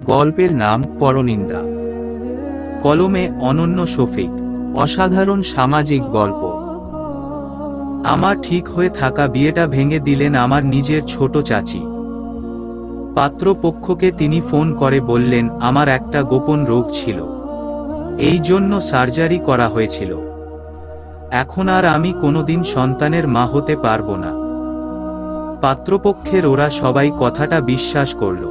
গল্পের নাম পরনিন্দা। কলমে অনন্য শফিক। অসাধারণ সামাজিক গল্প। আমার ঠিক হয়ে থাকা বিয়েটা ভেঙে দিলেন আমার নিজের ছোট চাচি। পাত্রপক্ষকে তিনি ফোন করে বললেন আমার একটা গোপন রোগ ছিল, এই জন্য সার্জারি করা হয়েছিল। এখন আর আমি কোনোদিন সন্তানের মা হতে পারবো না। পাত্রপক্ষের ওরা সবাই কথাটা বিশ্বাস করল।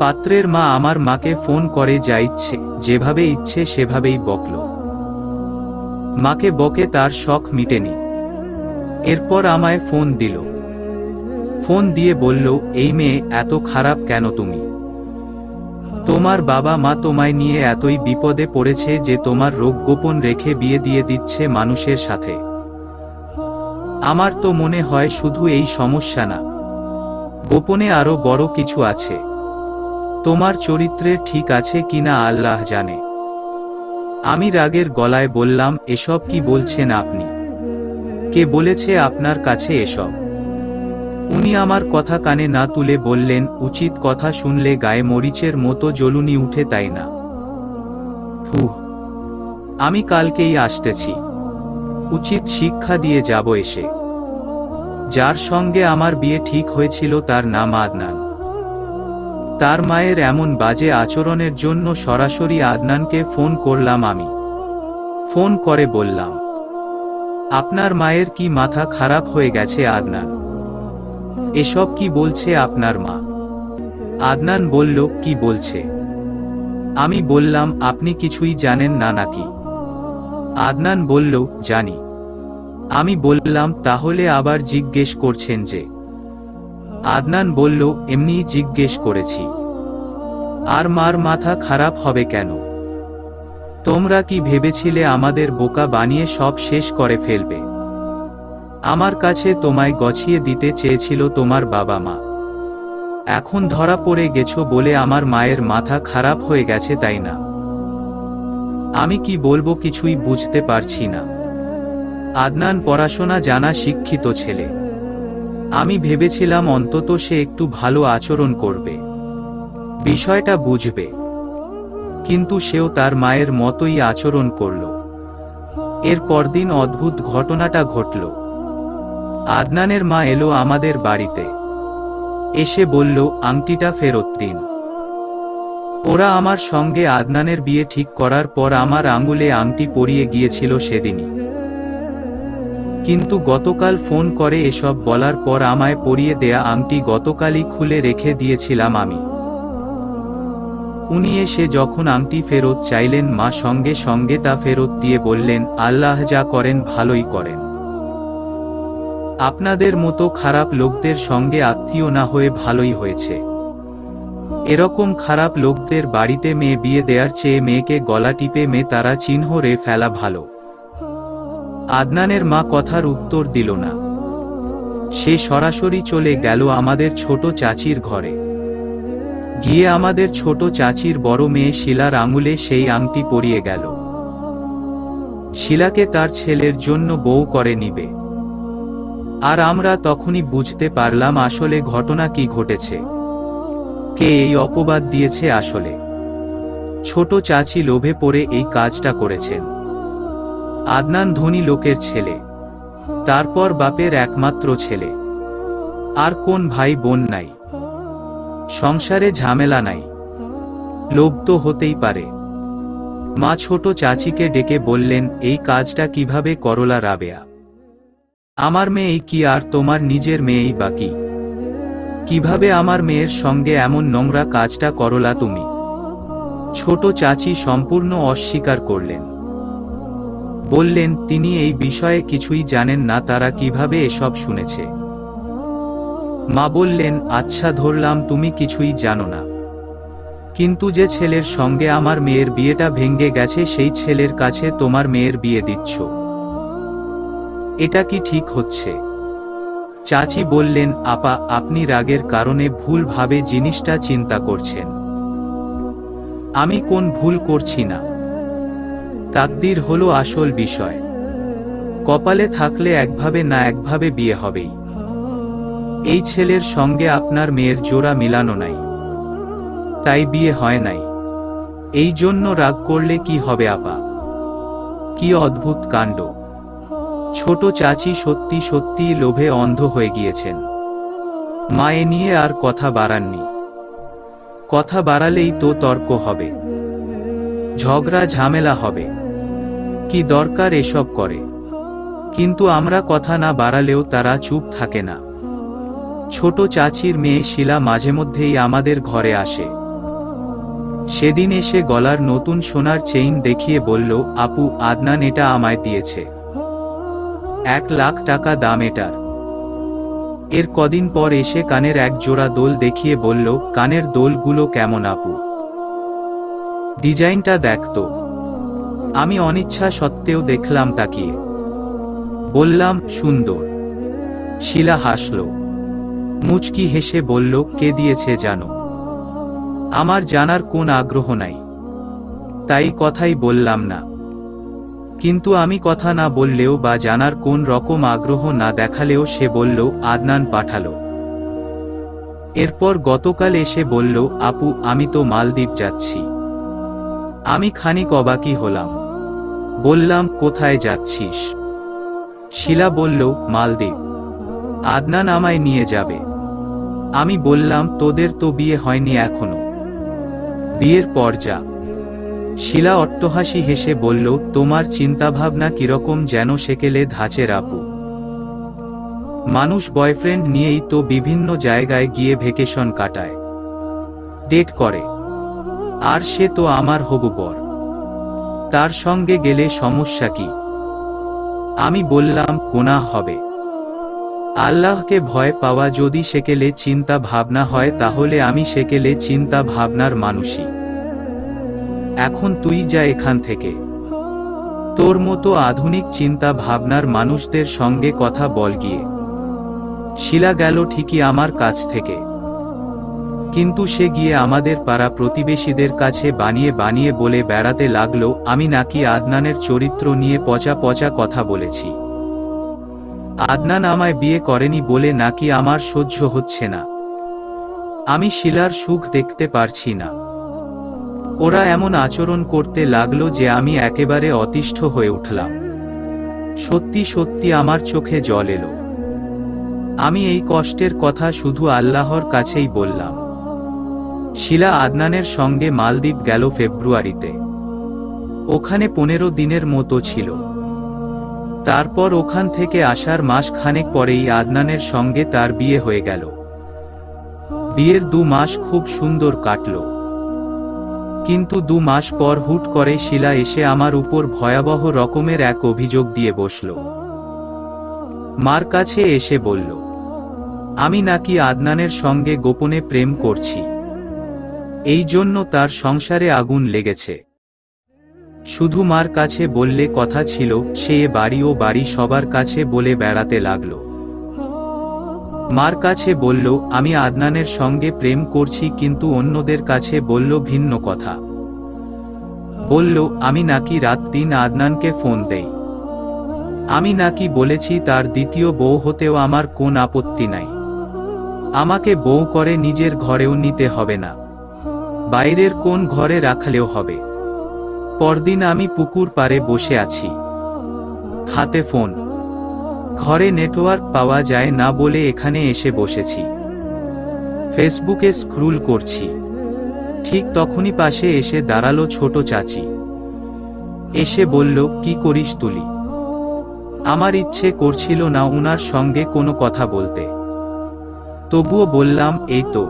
পাত্রের মা আমার মাকে ফোন করে যা ইচ্ছে যেভাবে ইচ্ছে সেভাবেই বকল। মাকে বকে তার শখ মিটেনি। এরপর আমায় ফোন দিল। ফোন দিয়ে বলল, এই মেয়ে এত খারাপ কেন তুমি? তোমার বাবা মা তোমায় নিয়ে এতই বিপদে পড়েছে যে তোমার রোগ গোপন রেখে বিয়ে দিয়ে দিচ্ছে মানুষের সাথে। আমার তো মনে হয় শুধু এই সমস্যা না, গোপনে আরো বড় কিছু আছে। তোমার চরিত্রে ঠিক আছে কিনা আল্লাহ জানে। আমি রাগের গলায় বললাম, এসব কি বলছেন আপনি? কে বলেছে আপনার কাছে এসব? উনি আমার কথা কানে না তুলে বললেন, উচিত কথা শুনলে গায়ে মরিচের মতো জ্বলুনি উঠে তাই না? আমি কালকেই আসতেছি, উচিত শিক্ষা দিয়ে যাব এসে। যার সঙ্গে আমার বিয়ে ঠিক হয়েছিল তার নাম আদনান। তার মায়ের এমন বাজে আচরণের জন্য সরাসরি আদনানকে ফোন করলাম আমি। ফোন করে বললাম, আপনার মায়ের কি মাথা খারাপ হয়ে গেছে আদনান? এসব কি বলছে আপনার মা? আদনান বলল, কি বলছে? আমি বললাম, আপনি কিছুই জানেন না নাকি? আদনান বলল, জানি। আমি বললাম, তাহলে আবার জিজ্ঞেস করছেন যে? আদনান বলল, এমনিই জিজ্ঞেস করেছি। আর মার মাথা খারাপ হবে কেন? তোমরা কি ভেবেছিলে আমাদের বোকা বানিয়ে সব শেষ করে ফেলবে? আমার কাছে তোমায় গছিয়ে দিতে চেয়েছিল তোমার বাবা মা। এখন ধরা পড়ে গেছো বলে আমার মায়ের মাথা খারাপ হয়ে গেছে তাই না? আমি কি বলবো কিছুই বুঝতে পারছি না। আদনান পড়াশোনা জানা শিক্ষিত ছেলে। আমি ভেবেছিলাম অন্তত সে একটু ভালো আচরণ করবে, বিষয়টা বুঝবে। কিন্তু সেও তার মায়ের মতোই আচরণ করল। এর পরদিন অদ্ভুত ঘটনাটা ঘটল। আদনানের মা এলো আমাদের বাড়িতে। এসে বলল, আংটিটা ফেরত দিন। ওরা আমার সঙ্গে আদনানের বিয়ে ঠিক করার পর আমার আঙুলে আংটি পরিয়ে গিয়েছিল সেদিনই। কিন্তু গতকাল ফোন করে এসব বলার পর আমায় পরিয়ে দেয়া আংটি গতকালই খুলে রেখে দিয়েছিলাম আমি। উনি এসে যখন আংটি ফেরত চাইলেন মা সঙ্গে সঙ্গে তা ফেরত দিয়ে বললেন, আল্লাহ যা করেন ভালোই করেন। আপনাদের মতো খারাপ লোকদের সঙ্গে আত্মীয় না হয়ে ভালোই হয়েছে। এরকম খারাপ লোকদের বাড়িতে মেয়ে বিয়ে দেওয়ার চেয়ে মেয়েকে গলা টিপে মেয়ে তারা চিহ্ন রে ফেলা ভালো। আদনানের মা কথার উত্তর দিল না। সে সরাসরি চলে গেল আমাদের ছোট চাচির ঘরে। গিয়ে আমাদের ছোট চাচির বড় মেয়ে শিলার আঙুলে সেই আংটি পরিয়ে গেল। শিলাকে তার ছেলের জন্য বউ করে নিবে। আর আমরা তখনই বুঝতে পারলাম আসলে ঘটনা কি ঘটেছে। কে এই অপবাদ দিয়েছে আসলে? ছোট চাচি লোভে পড়ে এই কাজটা করেছেন। আদনান ধনী লোকের ছেলে, তারপর বাপের একমাত্র ছেলে। আর কোন ভাই বোন নাই, সংসারে ঝামেলা নাই। লোভ তো হতেই পারে। মা ছোট চাচিকে ডেকে বললেন, এই কাজটা কিভাবে করলা রাবেয়া? আমার মেয়েই কি আর তোমার নিজের মেয়েই বাকি? কিভাবে আমার মেয়ের সঙ্গে এমন নোংরা কাজটা করলা তুমি? ছোট চাচি সম্পূর্ণ অস্বীকার করলেন। বললেন তিনি এই বিষয়ে কিছুই জানেন না, তারা কিভাবে এসব শুনেছে। মা বললেন, আচ্ছা ধরলাম তুমি কিছুই জানো না, কিন্তু যে ছেলের সঙ্গে আমার মেয়ের বিয়েটা ভেঙে গেছে সেই ছেলের কাছে তোমার মেয়ের বিয়ে দিচ্ছ, এটা কি ঠিক হচ্ছে? চাচি বললেন, আপা আপনি রাগের কারণে ভুলভাবে জিনিসটা চিন্তা করছেন। আমি কোন ভুল করছি না। তাকদীর হলো আসল বিষয়। কপালে থাকলে একভাবে না একভাবে বিয়ে হবেই। এই ছেলের সঙ্গে আপনার মেয়ের জোড়া মিলানো নাই। তাই বিয়ে হয় নাই। এই জন্য রাগ করলে কি হবে আপা? কি অদ্ভুত কাণ্ড! ছোট চাচি সত্যি সত্যি লোভে অন্ধ হয়ে গিয়েছেন। মা এ নিয়ে আর কথা বাড়াননি। কথা বাড়ালেই তো তর্ক হবে, ঝগড়া ঝামেলা হবে। কি দরকার এসব করে? কিন্তু আমরা কথা না বাড়ালেও তারা চুপ থাকে না। ছোট চাচির মেয়ে শিলা মাঝেমধ্যেই আমাদের ঘরে আসে। সেদিন এসে গলার নতুন সোনার চেইন দেখিয়ে বলল, আপু, আদনান এটা আমায় দিয়েছে। 1,00,000 টাকা দাম এটার। এর কদিন পর এসে কানের এক জোড়া দোল দেখিয়ে বলল, কানের দোলগুলো কেমন আপু? ডিজাইনটা দেখতো। আমি অনিচ্ছা সত্ত্বেও দেখলাম তাকিয়ে। বললাম, সুন্দর। শিলা হাসল, মুচকি হেসে বলল, কে দিয়েছে জানো? আমার জানার কোন আগ্রহ নাই, তাই কথাই বললাম না। কিন্তু আমি কথা না বললেও বা জানার কোন রকম আগ্রহ না দেখালেও সে বলল, আদনান পাঠালো। এরপর গতকাল এসে বলল, আপু, আমি তো মালদ্বীপ যাচ্ছি। আমি খানিক অবাকই হলাম। বললাম, কোথায় যাচ্ছিস? শিলা বলল, মালদ্বীপ। আদনান আমায় নিয়ে যাবে। আমি বললাম, তোদের তো বিয়ে হয়নি এখনো, বিয়ের পর যা। শিলা অট্টহাসি হেসে বলল, তোমার চিন্তাভাবনা কিরকম যেন সেকেলে ধাঁচের আপু। মানুষ বয়ফ্রেন্ড নিয়েই তো বিভিন্ন জায়গায় গিয়ে ভেকেশন কাটায়, ডেট করে। আর সে তো আমার হবু বর, তার সঙ্গে গেলে সমস্যা কি? আমি বললাম, গুনাহ হবে। আল্লাহকে ভয় পাওয়া যদি সেকেলে চিন্তা ভাবনা হয় তাহলে আমি সেকেলে চিন্তা ভাবনার মানুষই। এখন তুই যা এখান থেকে। তোর মতো আধুনিক চিন্তা ভাবনার মানুষদের সঙ্গে কথা বল গিয়ে। শিলা গেল ঠিকই আমার কাছ থেকে, কিন্তু সে গিয়ে আমাদের পাড়া প্রতিবেশীদের কাছে বানিয়ে বানিয়ে বলে বেড়াতে লাগলো, আমি নাকি আদনানের চরিত্র নিয়ে পচা পচা কথা বলেছি। আদনান আমায় বিয়ে করেনি বলে নাকি আমার সহ্য হচ্ছে না, আমি শিলার সুখ দেখতে পারছি না। ওরা এমন আচরণ করতে লাগলো যে আমি একেবারে অতিষ্ঠ হয়ে উঠলাম। সত্যি সত্যি আমার চোখে জল এলো। আমি এই কষ্টের কথা শুধু আল্লাহর কাছেই বললাম। শিলা আদনানের সঙ্গে মালদ্বীপ গেল ফেব্রুয়ারিতে। ওখানে 15 দিনের মতো ছিল। তারপর ওখান থেকে আসার মাস খানেক পরেই আদনানের সঙ্গে তার বিয়ে হয়ে গেল। বিয়ের 2 মাস খুব সুন্দর কাটল, কিন্তু 2 মাস পর হুট করে শিলা এসে আমার উপর ভয়াবহ রকমের এক অভিযোগ দিয়ে বসল। মার কাছে এসে বলল, আমি নাকি আদনানের সঙ্গে গোপনে প্রেম করছি, এই জন্য তার সংসারে আগুন লেগেছে। শুধু মার কাছে বললে কথা ছিল, সে বাড়ি ও বাড়ি সবার কাছে বলে বেড়াতে লাগলো। মার কাছে বলল, আমি আদনানের সঙ্গে প্রেম করছি, কিন্তু অন্যদের কাছে বলল ভিন্ন কথা। বলল, আমি নাকি রাত দিন আদনানকে ফোন দেই। আমি নাকি বলেছি তার দ্বিতীয় বউ হতেও আমার কোন আপত্তি নাই, আমাকে বউ করে নিজের ঘরেও নিতে হবে না, বাইরের কোন ঘরে রাখলেও হবে। পরদিন আমি পুকুর পাড়ে বসে আছি, হাতে ফোন, ঘরে নেটওয়ার্ক পাওয়া যায় না বলে এখানে এসে বসেছি। ফেসবুকে স্ক্রুল করছি, ঠিক তখনই পাশে এসে দাঁড়ালো ছোট চাচি। এসে বলল, কি করিস তুলি? আমার ইচ্ছে করছিল না উনার সঙ্গে কোনো কথা বলতে, তবুও বললাম, এই তো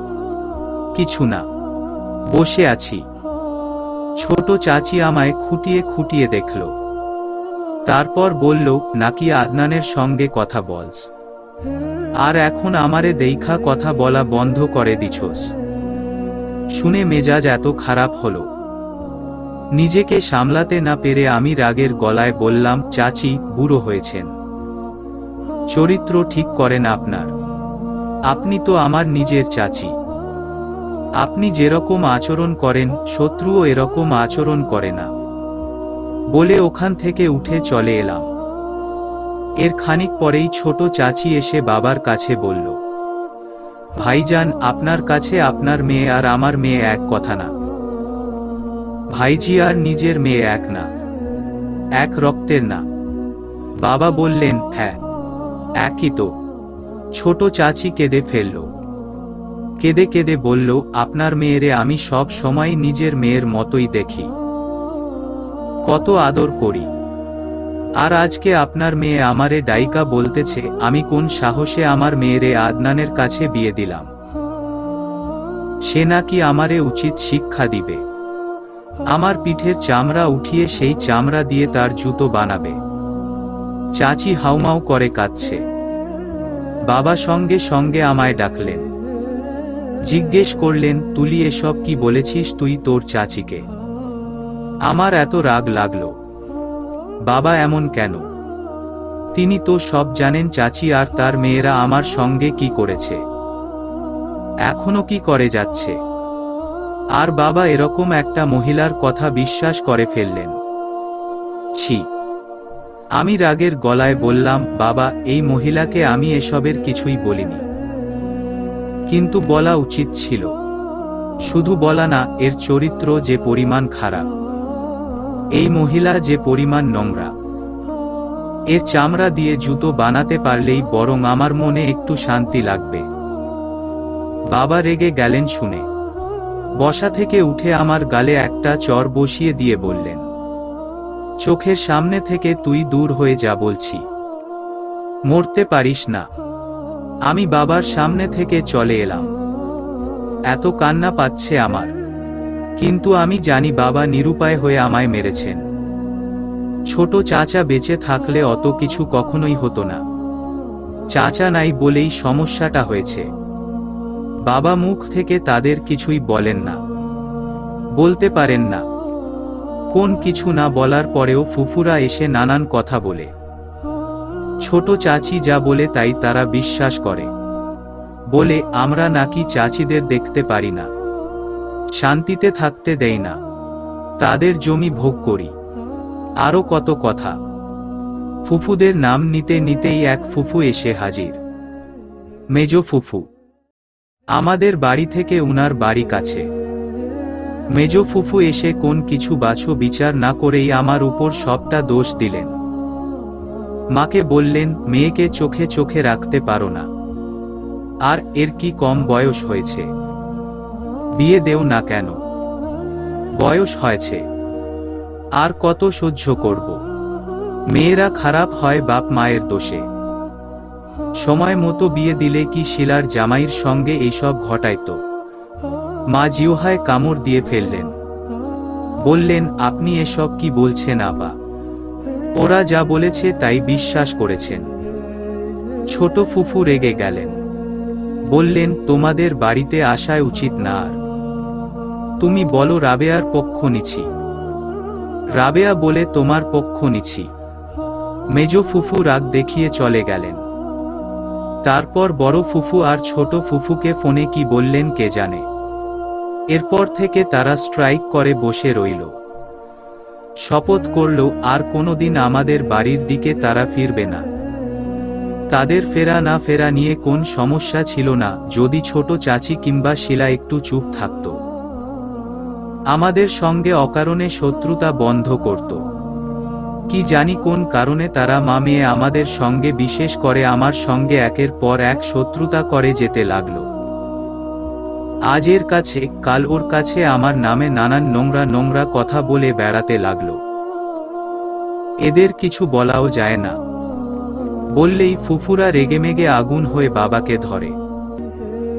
কিছু না, বসে আছি। ছোট চাচি আমায় খুঁটিয়ে খুঁটিয়ে দেখল, তারপর বলল, নাকি আদনানের সঙ্গে কথা বলস, আর এখন আমারে দেইখা কথা বলা বন্ধ করে দিছস? শুনে মেজাজ এত খারাপ হলো, নিজেকে সামলাতে না পেরে আমি রাগের গলায় বললাম, চাচি, বুড়ো হয়েছেন, চরিত্র ঠিক করেন আপনার। আপনি তো আমার নিজের চাচি, আপনি যেরকম আচরণ করেন শত্রুও এরকম আচরণ করে না। বলে ওখান থেকে উঠে চলে এলাম। এর খানিক পরেই ছোট চাচি এসে বাবার কাছে বলল, ভাইজান, আপনার কাছে আপনার মেয়ে আর আমার মেয়ে এক কথা না। ভাইজি আর নিজের মেয়ে এক না, এক রক্তের না। বাবা বললেন, হ্যাঁ, একই তো। ছোট চাচি কেঁদে ফেলল। কেঁদে কেঁদে বলল, আপনার মেয়েরে আমি সব সময় নিজের মেয়ের মতোই দেখি, কত আদর করি। আর আজকে আপনার মেয়ে আমারে ডাইকা বলতেছে আমি কোন সাহসে আমার মেয়েরে আদনানের কাছে বিয়ে দিলাম। সে নাকি আমারে উচিত শিক্ষা দিবে, আমার পিঠের চামড়া উঠিয়ে সেই চামড়া দিয়ে তার জুতো বানাবে। চাচি হাউমাউ করে কাঁদছে। বাবা সঙ্গে সঙ্গে আমায় ডাকলেন, জিজ্ঞেস করলেন, তুলি এসব কি বলেছিস তুই তোর চাচিকে? আমার এত রাগ লাগলো। বাবা এমন কেন? তিনি তো সব জানেন চাচি আর তার মেয়েরা আমার সঙ্গে কি করেছে, এখনো কি করে যাচ্ছে। আর বাবা এরকম একটা মহিলার কথা বিশ্বাস করে ফেললেন। ছি! আমি রাগের গলায় বললাম, বাবা, এই মহিলাকে আমি এসবের কিছুই বলিনি, কিন্তু বলা উচিত ছিল। শুধু বলা না, এর চরিত্র যে পরিমাণ খারাপ, এই মহিলা যে পরিমাণ নোংরা, এর চামড়া দিয়ে জুতো বানাতে পারলেই বরং আমার মনে একটু শান্তি লাগবে। বাবা রেগে গেলেন শুনে। বসা থেকে উঠে আমার গালে একটা চড় বসিয়ে দিয়ে বললেন, চোখের সামনে থেকে তুই দূর হয়ে যা বলছি, মরতে পারিস না। আমি বাবার সামনে থেকে চলে এলাম। এত কান্না পাচ্ছে আমার, কিন্তু আমি জানি বাবা নিরুপায় হয়ে আমায় মেরেছেন। ছোট চাচা বেঁচে থাকলে অত কিছু কখনোই হতো না। চাচা নাই বলেই সমস্যাটা হয়েছে। বাবা মুখ থেকে তাদের কিছুই বলেন না, বলতে পারেন না। কোন কিছু না বলার পরেও ফুফুরা এসে নানান কথা বলে। ছোট চাচি যা বলে তাই তারা বিশ্বাস করে। বলে আমরা নাকি চাচিদের দেখতে পারি না, শান্তিতে থাকতে দেই না, তাদের জমি ভোগ করি, আরো কত কথা। ফুফুদের নাম নিতে নিতেই এক ফুফু এসে হাজির। মেজো ফুফু। আমাদের বাড়ি থেকে উনার বাড়ি কাছে। মেজো ফুফু এসে কোন কিছু বাছো বিচার না করেই আমার উপর সবটা দোষ দিলেন। মাকে বললেন, মেয়েকে চোখে চোখে রাখতে পারো না, আর এর কি কম বয়স হয়েছে, বিয়ে দেও না কেন? বয়স হয়েছে, আর কত সহ্য করব? মেয়েরা খারাপ হয় বাপ মায়ের দোষে। সময় মতো বিয়ে দিলে কি শিলার জামাইয়ের সঙ্গে এইসব ঘটাইতো? মা জিহ্বায় কামড় দিয়ে ফেললেন। বললেন, আপনি এসব কি বলছেন আপা? ওরা যা বলেছে তাই বিশ্বাস করেছেন। ছোট ফুফু রেগে গেলেন। বললেন, তোমাদের বাড়িতে আসায় উচিত না। আর তুমি বলো রাবেয়ার পক্ষ নিছি। রাবেয়া বলে তোমার পক্ষ নিছি। মেজো ফুফু রাগ দেখিয়ে চলে গেলেন। তারপর বড় ফুফু আর ছোট ফুফুকে ফোনে কি বললেন কে জানে। এরপর থেকে তারা স্ট্রাইক করে বসে রইল। শপথ করল আর কোনোদিন আমাদের বাড়ির দিকে তারা ফিরবে না। তাদের ফেরা না ফেরা নিয়ে কোন সমস্যা ছিল না, যদি ছোট চাচি কিংবা শিলা একটু চুপ থাকত। আমাদের সঙ্গে অকারণে শত্রুতা বন্ধ করত। কি জানি কোন কারণে তারা মা মেয়ে আমাদের সঙ্গে, বিশেষ করে আমার সঙ্গে একের পর এক শত্রুতা করে যেতে লাগলো। আজ এর কাছে, কাল ওর কাছে আমার নামে নানান নোংরা নোংরা কথা বলে বেড়াতে লাগলো। এদের কিছু বলাও যায় না। বললেই ফুফুরা রেগেমেগে আগুন হয়ে বাবাকে ধরে।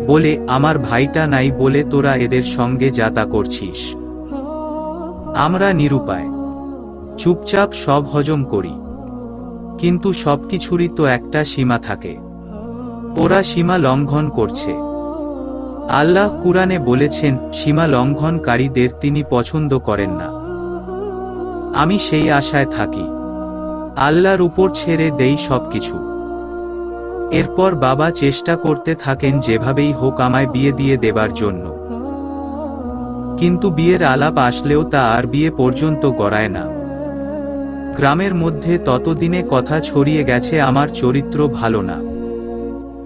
বলে, আমার ভাইটা নাই বলে তোরা এদের সঙ্গে যাতা করছিস। আমরা নিরুপায়, চুপচাপ সব হজম করি। কিন্তু সবকিছুরই তো একটা সীমা থাকে। ওরা সীমা লঙ্ঘন করছে। আল্লাহ কুরআনে বলেছেন, সীমা লঙ্ঘনকারীদের তিনি পছন্দ করেন না। আমি সেই আশায় থাকি, আল্লাহর উপর ছেড়ে দেই সবকিছু। এরপর বাবা চেষ্টা করতে থাকেন যেভাবেই হোক আমায় বিয়ে দিয়ে দেবার জন্য। কিন্তু বিয়ের আলাপ আসলেও তা আর বিয়ে পর্যন্ত গড়ায় না। গ্রামের মধ্যে ততদিনে কথা ছড়িয়ে গেছে আমার চরিত্র ভালো না।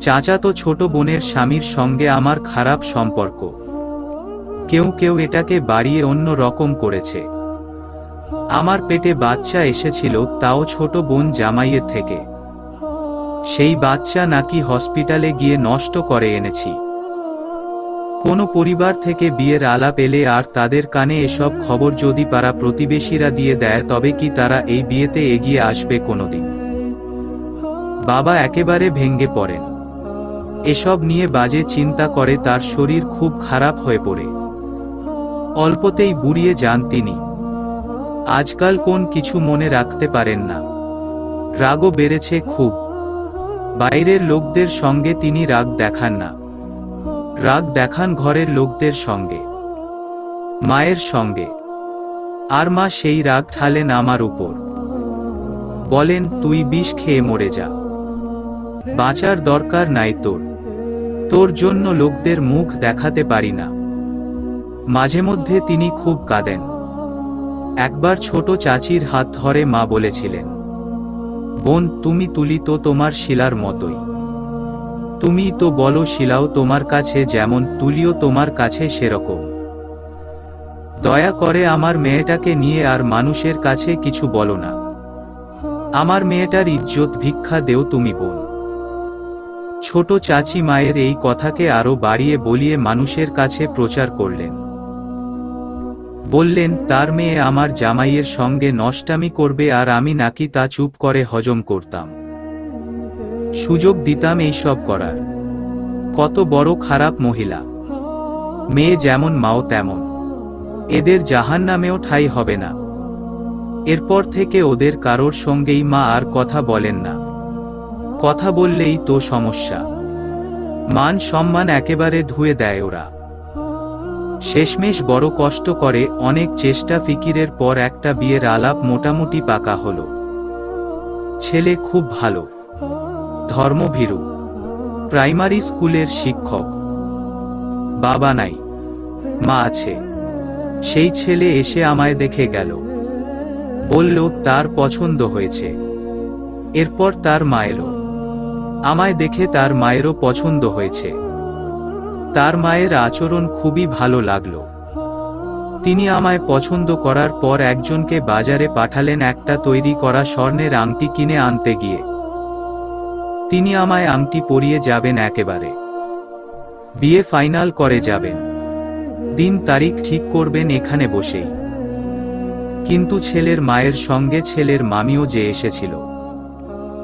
চাচাতো ছোট বোনের স্বামীর সঙ্গে আমার খারাপ সম্পর্ক। কেউ কেউ এটাকে বাড়িয়ে অন্য রকম করেছে। আমার পেটে বাচ্চা এসেছিল, তাও ছোট বোন জামাইয়ের থেকে। সেই বাচ্চা নাকি হসপিটালে গিয়ে নষ্ট করে এনেছি। কোনো পরিবার থেকে বিয়ের আলাপ এলে আর তাদের কানে এসব খবর যদি পাড়া প্রতিবেশীরা দিয়ে দেয়, তবে কি তারা এই বিয়েতে এগিয়ে আসবে কোনোদিন? বাবা একেবারে ভেঙে পড়েন। এসব নিয়ে বাজে চিন্তা করে তার শরীর খুব খারাপ হয়ে পড়ে। অল্পতেই বুড়িয়ে যান তিনি। আজকাল কোন কিছু মনে রাখতে পারেন না। রাগও বেড়েছে খুব। বাইরের লোকদের সঙ্গে তিনি রাগ দেখান না। রাগ দেখান ঘরের লোকদের সঙ্গে, মায়ের সঙ্গে। আর মা সেই রাগ ঢালেন আমার উপর। বলেন, তুই বিষ খেয়ে মরে যা, বাঁচার দরকার নাই তোর। তোর জন্য লোকদের মুখ দেখাতে পারি না। মাঝে মধ্যে তিনি খুব কাঁদেন। একবার ছোট চাচির হাত ধরে মা বলেছিলেন, বোন, তুমি তুলি তো তোমার শিলার মতোই। তুমি তো বলো শিলাও তোমার কাছে যেমন, তুলিও তোমার কাছে সেরকম। দয়া করে আমার মেয়েটাকে নিয়ে আর মানুষের কাছে কিছু বলো না। আমার মেয়েটার ইজ্জত ভিক্ষা দেও তুমি বোন। ছোট চাচি মায়ের এই কথাকে আরো বাড়িয়ে বলিয়ে মানুষের কাছে প্রচার করলেন। বললেন, তার মেয়ে আমার জামাইয়ের সঙ্গে নষ্টামি করবে আর আমি নাকি তা চুপ করে হজম করতাম, সুযোগ দিতাম এইসব করার। কত বড় খারাপ মহিলা। মেয়ে যেমন মাও তেমন। এদের জাহান্নামেও ঠাঁই হবে না। এরপর থেকে ওদের কারোর সঙ্গেই মা আর কথা বলেন না। কথা বললেই তো সমস্যা। মান সম্মান একেবারে ধুয়ে দেয় ওরা। শেষমেশ বড় কষ্ট করে অনেক চেষ্টা ফিকিরের পর একটা বিয়ের আলাপ মোটামুটি পাকা হলো। ছেলে খুব ভালো, ধর্মভীরু, প্রাইমারি স্কুলের শিক্ষক। বাবা নাই, মা আছে। সেই ছেলে এসে আমায় দেখে গেল। বলল তার পছন্দ হয়েছে। এরপর তার মা এলো। আমায় দেখে তার মায়েরও পছন্দ হয়েছে। তার মায়ের আচরণ খুবই ভালো লাগলো। তিনি আমায় পছন্দ করার পর একজনকে বাজারে পাঠালেন একটা তৈরি করা স্বর্ণের আংটি কিনে আনতে গিয়ে। তিনি আমায় আংটি পরিয়ে যাবেন একেবারে। বিয়ে ফাইনাল করে যাবেন। দিন তারিখ ঠিক করবেন এখানে বসেই। কিন্তু ছেলের মায়ের সঙ্গে ছেলের মামিও যে এসেছিল,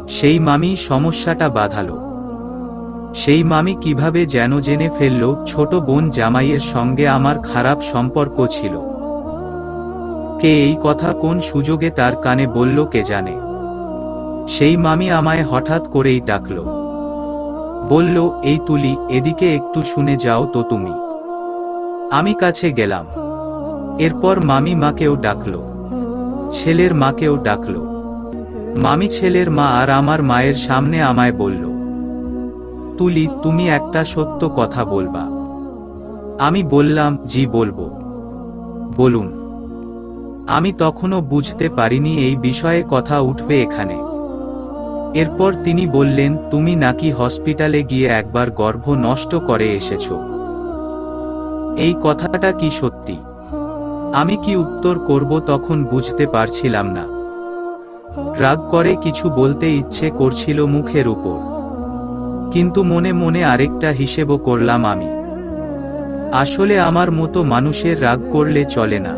সেই মামি সমস্যাটা বাধালো। সেই মামি কিভাবে যেন জেনে ফেলল ছোট বোন জামাইয়ের সঙ্গে আমার খারাপ সম্পর্ক ছিল। কে এই কথা কোন সুযোগে তার কানে বলল কে জানে। সেই মামি আমায় হঠাৎ করেই ডাকল। বলল, এই তুলি, এদিকে একটু শুনে যাও তো তুমি। আমি কাছে গেলাম। এরপর মামি মাকেও ডাকল, ছেলের মাকেও ডাকল। মামি ছেলের মা আর আমার মায়ের সামনে আমায় বলল, তুলি, তুমি একটা সত্য কথা বলবা। আমি বললাম, জি বলবো। বলুন। আমি তখনও বুঝতে পারিনি এই বিষয়ে কথা উঠবে এখানে। এরপর তিনি বললেন, তুমি নাকি হসপিটালে গিয়ে একবার গর্ভ নষ্ট করে এসেছো। এই কথাটা কি সত্যি? আমি কি উত্তর করব তখন বুঝতে পারছিলাম না। রাগ করে কিছু বলতে ইচ্ছে করছিল মুখের উপর, কিন্তু মনে মনে আরেকটা হিসেবও করলাম আমি। আসলে আমার মতো মানুষের রাগ করলে চলে না।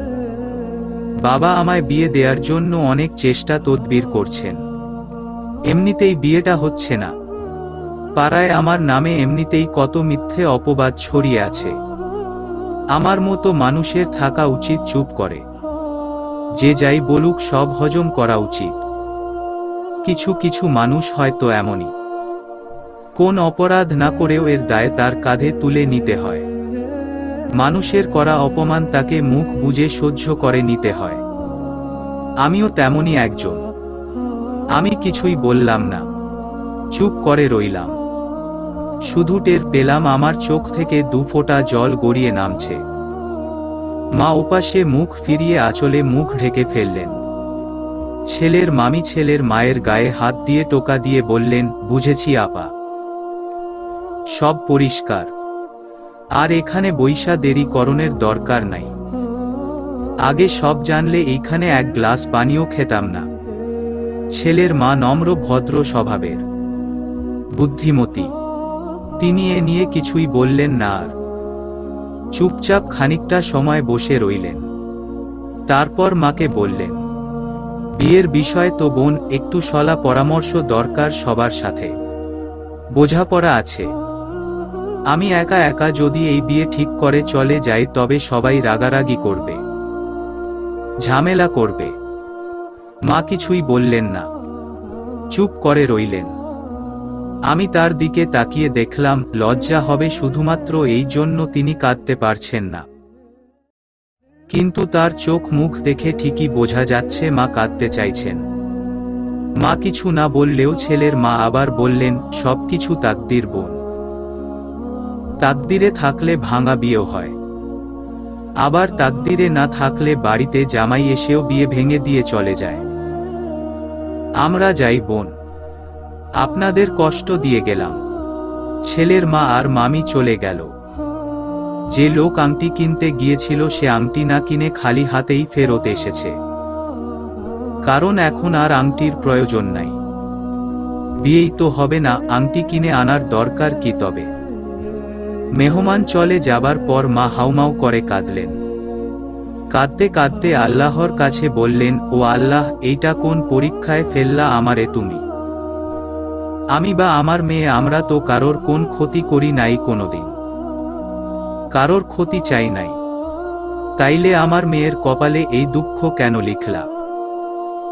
বাবা আমায় বিয়ে দেওয়ার জন্য অনেক চেষ্টা তদবির করছেন। এমনিতেই বিয়েটা হচ্ছে না। পাড়ায় আমার নামে এমনিতেই কত মিথ্যে অপবাদ ছড়িয়ে আছে। আমার মতো মানুষের থাকা উচিত চুপ করে। যে যাই বলুক সব হজম করা উচিত। কিছু কিছু মানুষ হয়তো এমনই, কোন অপরাধ না করেও এর দায় তার কাঁধে তুলে নিতে হয়। মানুষের করা অপমান তাকে মুখ বুজে সহ্য করে নিতে হয়। আমিও তেমনই একজন। আমি কিছুই বললাম না, চুপ করে রইলাম। শুধু টের পেলাম আমার চোখ থেকে দু ফোঁটা জল গড়িয়ে নামছে। মা ওপাশে মুখ ফিরিয়ে আঁচলে মুখ ঢেকে ফেললেন। ছেলের মামি ছেলের মায়ের গায়ে হাত দিয়ে টোকা দিয়ে বললেন, বুঝেছি আপা। সব পরিষ্কার। আর এখানে বৈশা দেরি করণের দরকার নাই। আগে সব জানলে এইখানে এক গ্লাস পানিও খেতাম না। ছেলের মা নম্র ভদ্র স্বভাবের, বুদ্ধিমতী। তিনি এ নিয়ে কিছুই বললেন না আর। চুপচাপ খানিকটা সময় বসে রইলেন। তারপর মাকে বললেন, বিয়ের বিষয় তো বোন, একটু সলা পরামর্শ দরকার সবার সাথে। বোঝাপড়া আছে। আমি একা একা যদি এই বিয়ে ঠিক করে চলে যাই তবে সবাই রাগারাগি করবে, ঝামেলা করবে। মা কিছুই বললেন না, চুপ করে রইলেন। আমি তার দিকে তাকিয়ে দেখলাম, লজ্জা হবে শুধুমাত্র এই জন্য তিনি কাঁদতে পারছেন না। কিন্তু তার চোখ মুখ দেখে ঠিকই বোঝা যাচ্ছে মা কাঁদতে চাইছেন। মা কিছু না বললেও ছেলের মা আবার বললেন, সবকিছু তাকদির বোন। তাকদিরে থাকলে ভাঙা বিয়ে হয়, আবার তাকদিরে না থাকলে বাড়িতে জামাই এসেও বিয়ে ভেঙে দিয়ে চলে যায়। আমরা যাই বোন, আপনাদের কষ্ট দিয়ে গেলাম। ছেলের মা আর মামি চলে গেল। যে লোক আংটি কিনতে গিয়েছিল সে আংটি না কিনে খালি হাতেই ফেরত এসেছে। কারণ এখন আর আংটির প্রয়োজন নাই। বিয়েই তো হবে না, আংটি কিনে আনার দরকার কি তবে? মেহমান চলে যাবার পর মা হাউমাউ করে কাঁদলেন। কাঁদতে কাঁদতে আল্লাহর কাছে বললেন, ও আল্লাহ, এইটা কোন পরীক্ষায় ফেললা আমারে তুমি? আমি বা আমার মেয়ে, আমরা তো কারোর কোন ক্ষতি করি নাই কোনোদিন, কারোর ক্ষতি চাই নাই। তাইলে আমার মেয়ের কপালে এই দুঃখ কেন লিখলা?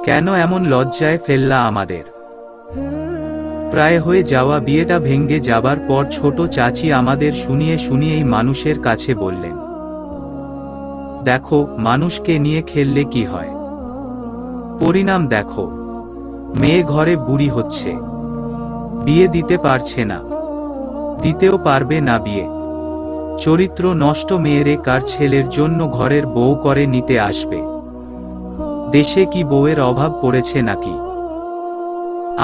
কেন এমন লজ্জায় ফেললা আমাদের? প্রায় হয়ে যাওয়া বিয়েটা ভেঙ্গে যাবার পর ছোট চাচি আমাদের শুনিয়ে শুনিয়েই মানুষের কাছে বললেন, দেখো, মানুষকে নিয়ে খেললে কি হয়। পরিণাম দেখো, মেয়ে ঘরে বুড়ি হচ্ছে, বিয়ে দিতে পারছে না, দিতেও পারবে না বিয়ে। চরিত্র নষ্ট মেয়েরে কার ছেলের জন্য ঘরের বউ করে নিতে আসবে? দেশে কি বউয়ের অভাব পড়েছে নাকি?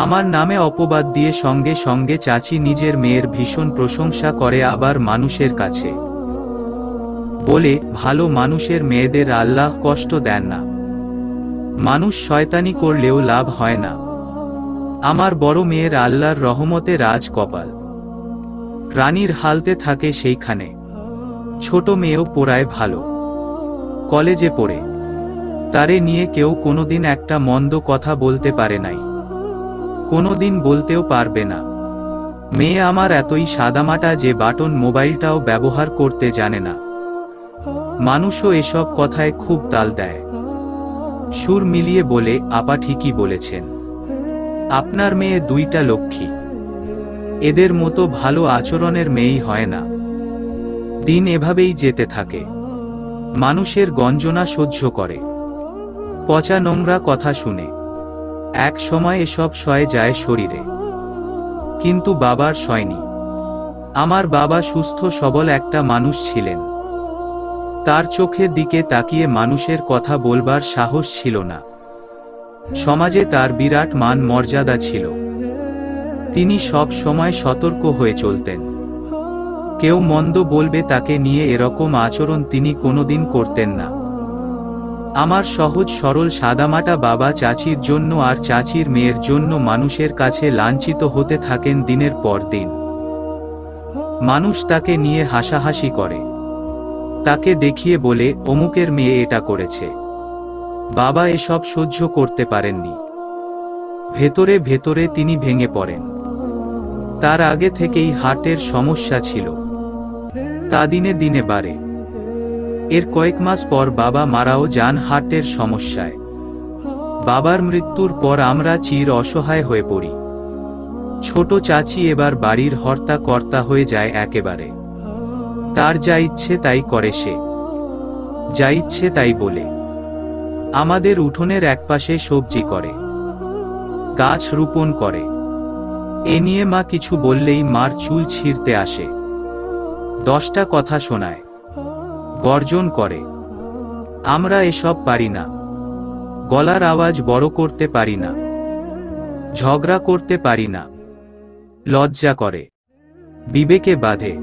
আমার নামে অপবাদ দিয়ে সঙ্গে সঙ্গে চাচি নিজের মেয়ের ভীষণ প্রশংসা করে আবার মানুষের কাছে বলে, ভালো মানুষের মেয়েদের আল্লাহ কষ্ট দেন না। মানুষ শয়তানি করলেও লাভ হয় না। আমার বড় মেয়ের আল্লাহর রহমতে রাজ কপাল, রানীর হালতে থাকে সেইখানে। ছোট মেয়েও পড়ায় ভালো, কলেজে পড়ে। তারে নিয়ে কেউ কোনোদিন একটা মন্দ কথা বলতে পারে নাই, কোনোদিন বলতেও পারবে না। মেয়ে আমার এতই সাদামাটা যে বাটন মোবাইলটাও ব্যবহার করতে জানে না। মানুষও এসব কথায় খুব তাল দেয়, সুর মিলিয়ে বলে, আপা ঠিকই বলেছেন, আপনার মেয়ে দুইটা লক্ষ্মী, এদের মতো ভালো আচরণের মেয়েই হয় না। দিন এভাবেই যেতে থাকে। মানুষের গঞ্জনা সহ্য করে, পচা নোংরা কথা শুনে। এক সময় এসব সয়ে যায় শরীরে, কিন্তু বাবার সয়নি। আমার বাবা সুস্থ সবল একটা মানুষ ছিলেন। তার চোখের দিকে তাকিয়ে মানুষের কথা বলবার সাহস ছিল না। সমাজে তার বিরাট মান মর্যাদা ছিল। তিনি সব সময় সতর্ক হয়ে চলতেন। কেউ মন্দ বলবে তাকে নিয়ে এরকম আচরণ তিনি কোনোদিন করতেন না। আমার সহজ সরল সাদামাটা বাবা চাচির জন্য আর চাচির মেয়ের জন্য মানুষের কাছে লাঞ্ছিত হতে থাকেন দিনের পর দিন। মানুষ তাকে নিয়ে হাসাহাসি করে, তাকে দেখিয়ে বলে, অমুকের মেয়ে এটা করেছে। বাবা এসব সহ্য করতে পারেননি। ভেতরে ভেতরে তিনি ভেঙে পড়েন। তার আগে থেকেই হার্টের সমস্যা ছিল, তা দিনে দিনে বাড়ে। এর কয়েক মাস পর বাবা মারাও যান হার্টের সমস্যায়। বাবার মৃত্যুর পর আমরা চির অসহায় হয়ে পড়ি। ছোট চাচি এবার বাড়ির হর্তা কর্তা হয়ে যায় একেবারে। তার যা ইচ্ছে তাই করে সে, যা ইচ্ছে তাই বলে। আমাদের উঠোনের একপাশে সবজি করে, গাছ রোপণ করে। এ নিয়ে মা কিছু বললেই মার চুল ছিঁড়তে আসে, 10টা কথা শোনায়, গর্জন করে। আমরা এসব পারি না। গলার আওয়াজ বড় করতে পারি না, ঝগড়া করতে পারি না, লজ্জা করে। বিবেকে বাধে,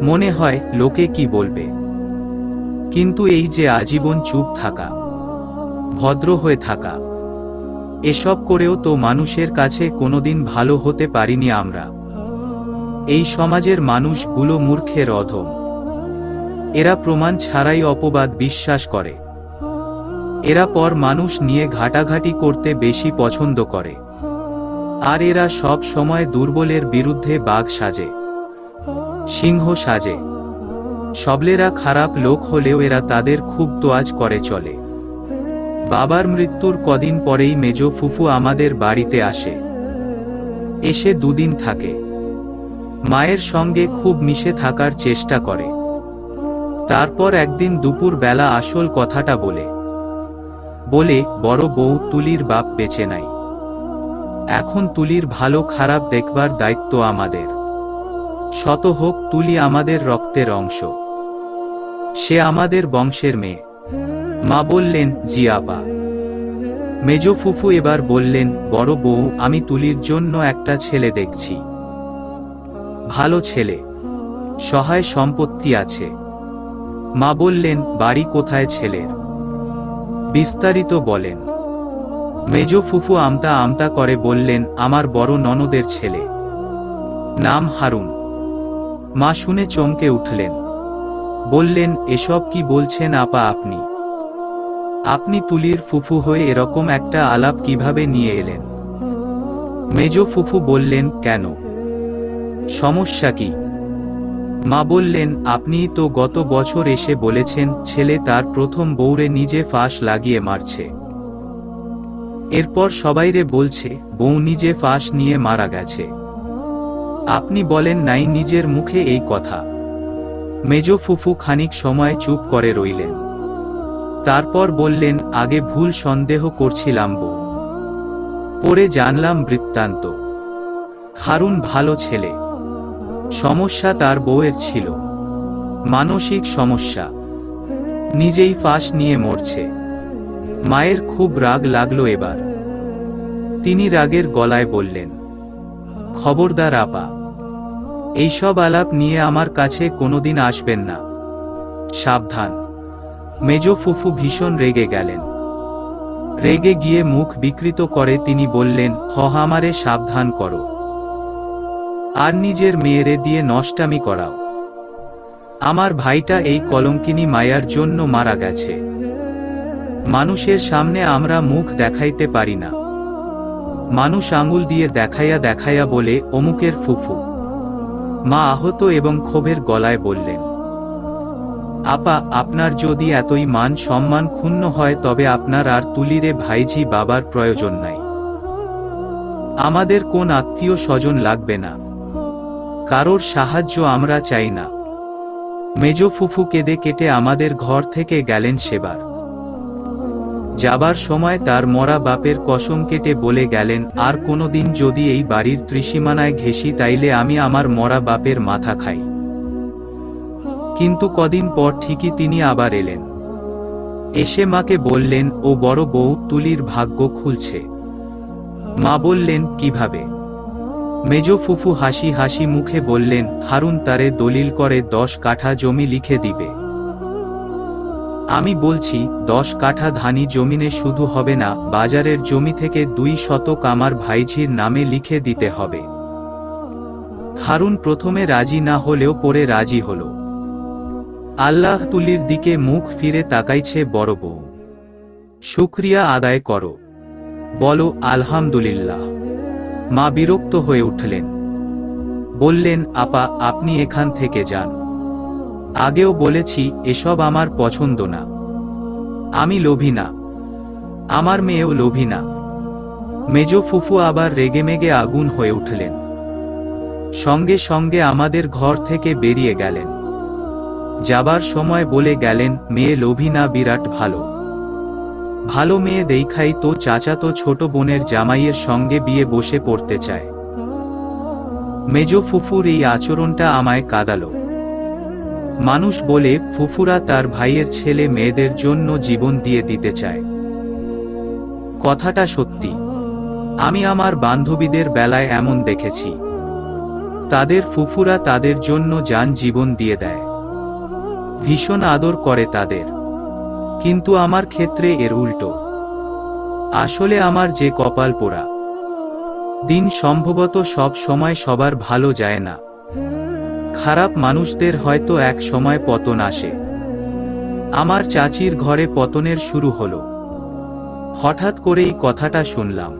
মনে হয় লোকে কি বলবে। কিন্তু এই যে আজীবন চুপ থাকা, ভদ্র হয়ে থাকা, এসব করেও তো মানুষের কাছে কোনোদিন ভালো হতে পারিনি আমরা। এই সমাজের মানুষগুলো মূর্খের অধম। এরা প্রমাণ ছাড়াই অপবাদ বিশ্বাস করে। এরা পর মানুষ নিয়ে ঘাটাঘাটি করতে বেশি পছন্দ করে। আর এরা সব সময় দুর্বলের বিরুদ্ধে বাঘ সাজে, সিংহ সাজে। সবলেরা খারাপ লোক হলেও এরা তাদের খুব তোয়াজ করে চলে। বাবার মৃত্যুর কদিন পরেই মেজ ফুফু আমাদের বাড়িতে আসে। এসে দুদিন থাকে। মায়ের সঙ্গে খুব মিশে থাকার চেষ্টা করে। তারপর একদিন দুপুর বেলা আসল কথাটা বলে, বড় বউ তুলির বাপ বেঁচে নাই। এখন তুলির ভালো খারাপ দেখবার দায়িত্ব আমাদের। শত হোক তুলি আমাদের রক্তের অংশ, সে আমাদের বংশের মেয়ে। মা বললেন, জি আপা। মেজ ফুফু এবার বললেন, বড় বউ, আমি তুলির জন্য একটা ছেলে দেখছি। ভালো ছেলে, সহায় সম্পত্তি আছে। মা বললেন, বাড়ি কোথায় ছেলের? বিস্তারিত বলেন। মেজ ফুফু আমতা আমতা করে বললেন, আমার বড় ননদের ছেলে, নাম হারুন। মা শুনে চমকে উঠলেন, বললেন, এসব কি বলছেন আপা আপনি? আপনি তুলির ফুফু হয়ে এরকম একটা আলাপ কিভাবে নিয়ে এলেন? মেজ ফুফু বললেন, কেন, সমস্যা কি? মা বললেন, আপনিই তো গত বছর এসে বলেছেন ছেলে তার প্রথম বউরে নিজে ফাঁস লাগিয়ে মারছে। এরপর সবাইরে বলছে বউ নিজে ফাঁস নিয়ে মারা গেছে। আপনি বলেন নাই নিজের মুখে এই কথা। মেজ ফুফু খানিক সময় চুপ করে রইলেন। তারপর বললেন, আগে ভুল সন্দেহ করছিলাম বউ, পরে জানলাম বৃত্তান্ত। হারুন ভালো ছেলে। সমস্যা তার বউয়ের ছিল, মানসিক সমস্যা। নিজেই ফাঁস নিয়ে মরছে। মায়ের খুব রাগ লাগলো এবার। তিনি রাগের গলায় বললেন, খবরদার আপা, এইসব আলাপ নিয়ে আমার কাছে কোনোদিন আসবেন না, সাবধান। মেজ ফুফু ভীষণ রেগে গেলেন। রেগে গিয়ে মুখ বিকৃত করে তিনি বললেন, আমারে সাবধান করো, আর নিজের মেয়েরে দিয়ে নষ্টামি করাও। আমার ভাইটা এই কলঙ্কিনী মায়ার জন্য মারা গেছে। মানুষের সামনে আমরা মুখ দেখাইতে পারি না। মানুষ আঙুল দিয়ে দেখাইয়া দেখাইয়া বলে, অমুকের ফুফু। মা আহত এবং ক্ষোভের গলায় বললেন, আপা, আপনার যদি এতই মান সম্মান ক্ষুণ্ণ হয় তবে আপনার আর তুলিরে ভাইঝি বাবার প্রয়োজন নাই। আমাদের কোন আত্মীয় স্বজন লাগবে না, কারোর সাহায্য আমরা চাই না। মেজ ফুফু কেঁদে কেটে আমাদের ঘর থেকে গেলেন সেবার। যাবার সময় তার মরা বাপের কসম কেটে বলে গেলেন, আর কোনোদিন যদি এই বাড়ির ত্রিসীমানায় ঘেঁষি তাইলে আমি আমার মরা বাপের মাথা খাই। কিন্তু কদিন পর ঠিকই তিনি আবার এলেন। এসে মাকে বললেন, ও বড় বউ, তুলির ভাগ্য খুলছে। মা বললেন, কিভাবে? মেজ ফুফু হাসি হাসি মুখে বললেন, হারুন তারে দলিল করে 10 কাঠা জমি লিখে দিবে। আমি বলছি 10 কাঠা ধানি জমিনে শুধু হবে না, বাজারের জমি থেকে 2 শতক আমার ভাইঝির নামে লিখে দিতে হবে। হারুন প্রথমে রাজি না হলেও পরে রাজি হল। আল্লাহ তুলির দিকে মুখ ফিরে তাকাইছে। বড় বউ, শুকরিয়া আদায় করো, বলো আলহামদুলিল্লাহ। মা বিরক্ত হয়ে উঠলেন, বললেন, আপা, আপনি এখান থেকে যান। আগেও বলেছি এসব আমার পছন্দ না। আমি লোভী না, আমার মেয়েও লোভী না। মেজ ফুফু আবার রেগেমেগে আগুন হয়ে উঠলেন। সঙ্গে সঙ্গে আমাদের ঘর থেকে বেরিয়ে গেলেন। যাবার সময় বলে গেলেন, মেয়ে লোভী না, বিরাট ভালো। ভালো মেয়ে দেখাই তো চাচাতো ছোট বোনের জামাইয়ের সঙ্গে বিয়ে বসে পড়তে চায়। মেজ ফুফুর এই আচরণটা আমায় কাঁদালো। মানুষ বলে ফুফুরা তার ভাইয়ের ছেলে মেয়েদের জন্য জীবন দিয়ে দিতে চায়। কথাটা সত্যি। আমি আমার বান্ধবীদের বেলায় এমন দেখেছি। তাদের ফুফুরা তাদের জন্য জান জীবন দিয়ে দেয়, ভীষণ আদর করে তাদের। কিন্তু আমার ক্ষেত্রে এর উল্টো। আসলে আমার যে কপাল পোড়া। দিন সম্ভবত সব সময় সবার ভালো যায় না। খারাপ মানুষদের হয়তো এক সময় পতন আসে। আমার চাচির ঘরে পতনের শুরু হলো। হঠাৎ করেই কথাটা শুনলাম।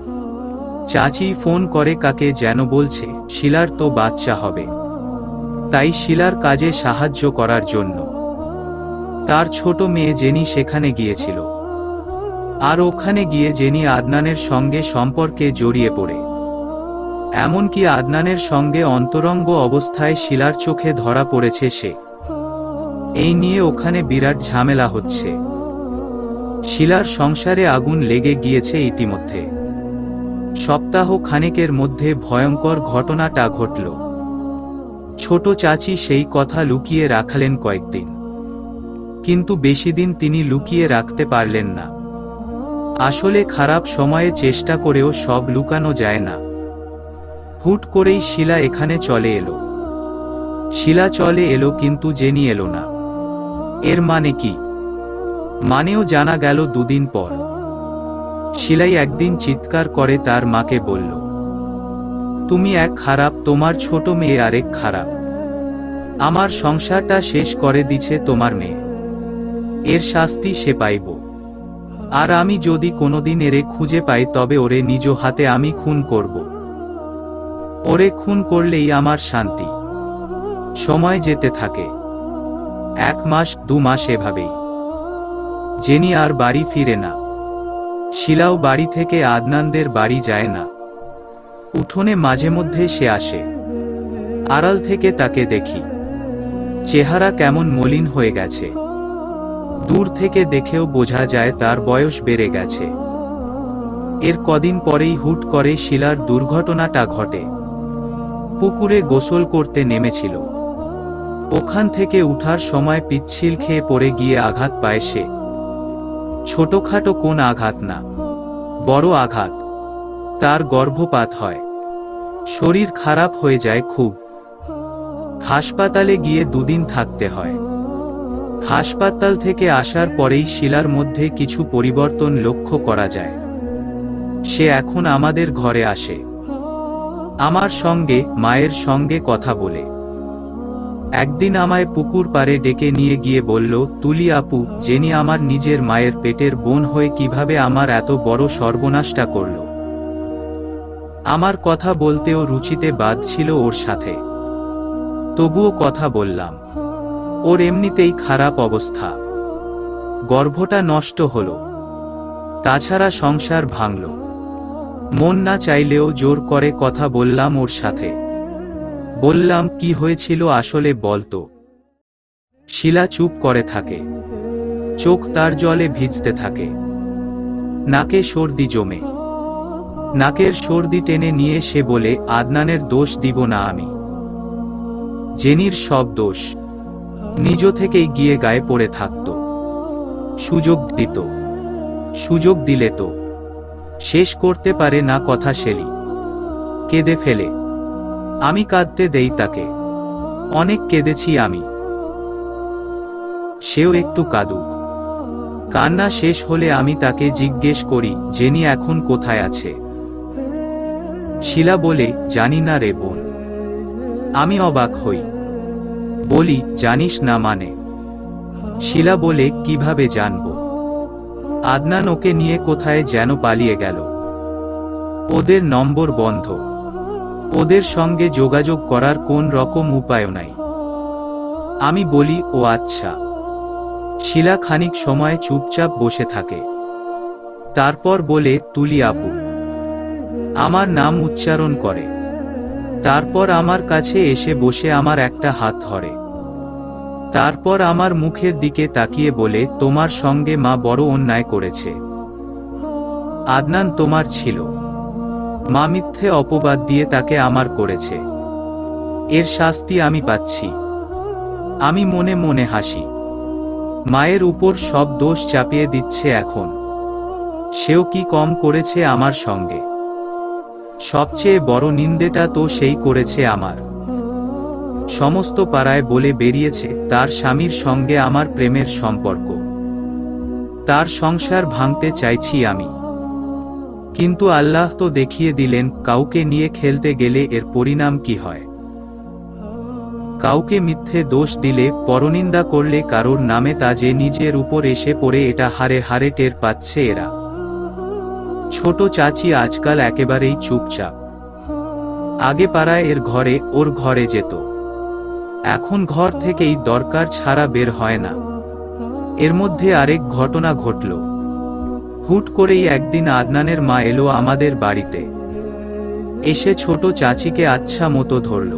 চাচি ফোন করে কাকে যেন বলছে শিলার তো বাচ্চা হবে, তাই শিলার কাজে সাহায্য করার জন্য তার ছোট মেয়ে জেনি সেখানে গিয়েছিল। আর ওখানে গিয়ে জেনি আদনানের সঙ্গে সম্পর্কে জড়িয়ে পড়ে। এমনকি আদনানের সঙ্গে অন্তরঙ্গ অবস্থায় শিলার চোখে ধরা পড়েছে সে। এই নিয়ে ওখানে বিরাট ঝামেলা হচ্ছে। শিলার সংসারে আগুন লেগে গিয়েছে ইতিমধ্যে। সপ্তাহ খানেকের মধ্যে ভয়ঙ্কর ঘটনাটা ঘটল। ছোট চাচি সেই কথা লুকিয়ে রাখলেন কয়েকদিন, কিন্তু বেশি দিন তিনি লুকিয়ে রাখতে পারলেন না। আসলে খারাপ সময়ে চেষ্টা করেও সব লুকানো যায় না। হুট করেই শিলা এখানে চলে এলো। শিলা চলে এলো কিন্তু জেনি এলো না। এর মানে কি? মানেও জানা গেল দুদিন পর। শিলাই একদিন চিৎকার করে তার মাকে বলল, তুমি এক খারাপ, তোমার ছোট মেয়ে আরেক খারাপ। আমার সংসারটা শেষ করে দিছে তোমার মেয়ে। এর শাস্তি সে পাইব। আর আমি যদি কোনোদিন এরে খুঁজে পাই তবে ওরে নিজ হাতে আমি খুন করব। ওরে খুন করলেই আমার শান্তি। সময় যেতে থাকে। 1 মাস 2 মাস এভাবেই। জেনি আর বাড়ি ফিরে না। শিলাও বাড়ি থেকে আদনানদের বাড়ি যায় না। উঠোনে মাঝে মধ্যে সে আসে। আড়াল থেকে তাকে দেখি। চেহারা কেমন মলিন হয়ে গেছে। দূর থেকে দেখেও বোঝা যায় তার বয়স বেড়ে গেছে। এর কদিন পরেই হুট করে শিলার দুর্ঘটনাটা ঘটে। পুকুরে গোসল করতে নেমেছিল। ওখান থেকে উঠার সময় পিচ্ছিল খেয়ে পড়ে গিয়ে আঘাত পায় সে। ছোটখাটো কোন আঘাত না, বড় আঘাত। তার গর্ভপাত হয়। শরীর খারাপ হয়ে যায় খুব। হাসপাতালে গিয়ে 2 দিন থাকতে হয়। হাসপাতাল থেকে আসার পরেই শিলার মধ্যে কিছু পরিবর্তন লক্ষ্য করা যায়। সে এখন আমাদের ঘরে আসে। আমার সঙ্গে, মায়ের সঙ্গে কথা বলে। একদিন আমায় পুকুর পাড়ে ডেকে নিয়ে গিয়ে বলল, তুলি আপু, জেনি আমার নিজের মায়ের পেটের বোন হয়ে কিভাবে আমার এত বড় সর্বনাশটা করল। আমার কথা বলতেও রুচিতে বাদ ছিল ওর সাথে। তবুও কথা বললাম। ওর এমনিতেই খারাপ অবস্থা। গর্ভটা নষ্ট হলো। তাছাড়া সংসার ভাঙল। মন না চাইলেও জোর করে কথা বললাম ওর সাথে। বললাম, কি হয়েছিল আসলে বলতো। শিলা চুপ করে থাকে। চোখ তার জলে ভিজতে থাকে। নাকে সর্দি জমে। নাকের সর্দি টেনে নিয়ে সে বলে, আদনানের দোষ দিব না আমি। জেনির সব দোষ। নিজ থেকেই গিয়ে গায়ে পড়ে থাকত। সুযোগ দিত। সুযোগ দিলে তো শেষ করতে পারে না কথা শেলি। কেঁদে ফেলে। আমি কাঁদতে দেই তাকে। অনেক কেঁদেছি আমি। সেও একটু কাঁদুক। কান্না শেষ হলে আমি তাকে জিজ্ঞেস করি, জেনি এখন কোথায় আছে? শিলা বলে, জানি না রে বোন। আমি অবাক হই। বলি, জানিস না মানে? শিলা বলে, কিভাবে জানব? আদনান ওকে নিয়ে কোথায় যেন পালিয়ে গেল। ওদের নম্বর বন্ধ। ওদের সঙ্গে যোগাযোগ করার কোন রকম উপায় নাই। আমি বলি, ও আচ্ছা। শিলা খানিক সময় চুপচাপ বসে থাকে। তারপর বলে, তুলি আপু। আমার নাম উচ্চারণ করে। তারপর আমার কাছে এসে বসে আমার একটা হাত ধরে। তারপর আমার মুখের দিকে তাকিয়ে বলে, তোমার সঙ্গে মা বড় অন্যায় করেছে। আদনান তোমার ছিল। মা মিথ্যে অপবাদ দিয়ে তাকে আমার করেছে। এর শাস্তি আমি পাচ্ছি। আমি মনে মনে হাসি। মায়ের উপর সব দোষ চাপিয়ে দিচ্ছে এখন। সেও কি কম করেছে আমার সঙ্গে? সবচেয়ে বড় নিন্দেটা তো সেই করেছে আমার। সমস্ত পাড়ায় বলে বেরিয়েছে তার স্বামীর সঙ্গে আমার প্রেমের সম্পর্ক, তার সংসার ভাঙতে চাইছি আমি। কিন্তু আল্লাহ তো দেখিয়ে দিলেন কাউকে নিয়ে খেলতে গেলে এর পরিণাম কি হয়। কাউকে মিথ্যে দোষ দিলে, পরনিন্দা করলে, কারোর নামে তা যে নিজের উপর এসে পড়ে এটা হারে হারে টের পাচ্ছে এরা। ছোট চাচি আজকাল একেবারেই চুপচাপ। আগে পাড়ায় এর ঘরে ওর ঘরে যেত, এখন ঘর থেকেই দরকার ছাড়া বের হয় না। এর মধ্যে আরেক ঘটনা ঘটল। হুট করেই একদিন আদনানের মা এলো আমাদের বাড়িতে। এসে ছোট চাচিকে আচ্ছা মতো ধরল,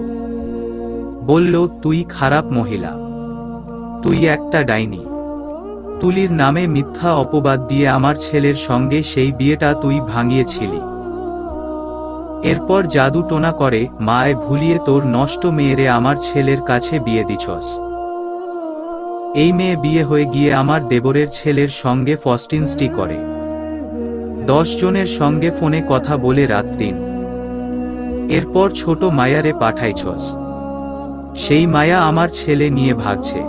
বলল, তুই খারাপ মহিলা, তুই একটা ডাইনি। তুলির নামে মিথ্যা অপবাদ দিয়ে আমার ছেলের সঙ্গে সেই বিয়েটা তুই ভাঙিয়েছিলি। এরপর জাদু টোনা করে মায় ভুলিয়ে তোর নষ্ট মেয়েরে আমার ছেলের কাছে বিয়ে দিছস। এই মেয়ে বিয়ে হয়ে গিয়ে আমার দেবরের ছেলের সঙ্গে ফস্টিনস্টি করে, 10 জনের সঙ্গে ফোনে কথা বলে রাত দিন। এরপর ছোট মায়ারে পাঠাইছস, সেই মায়া আমার ছেলে নিয়ে ভাগছে।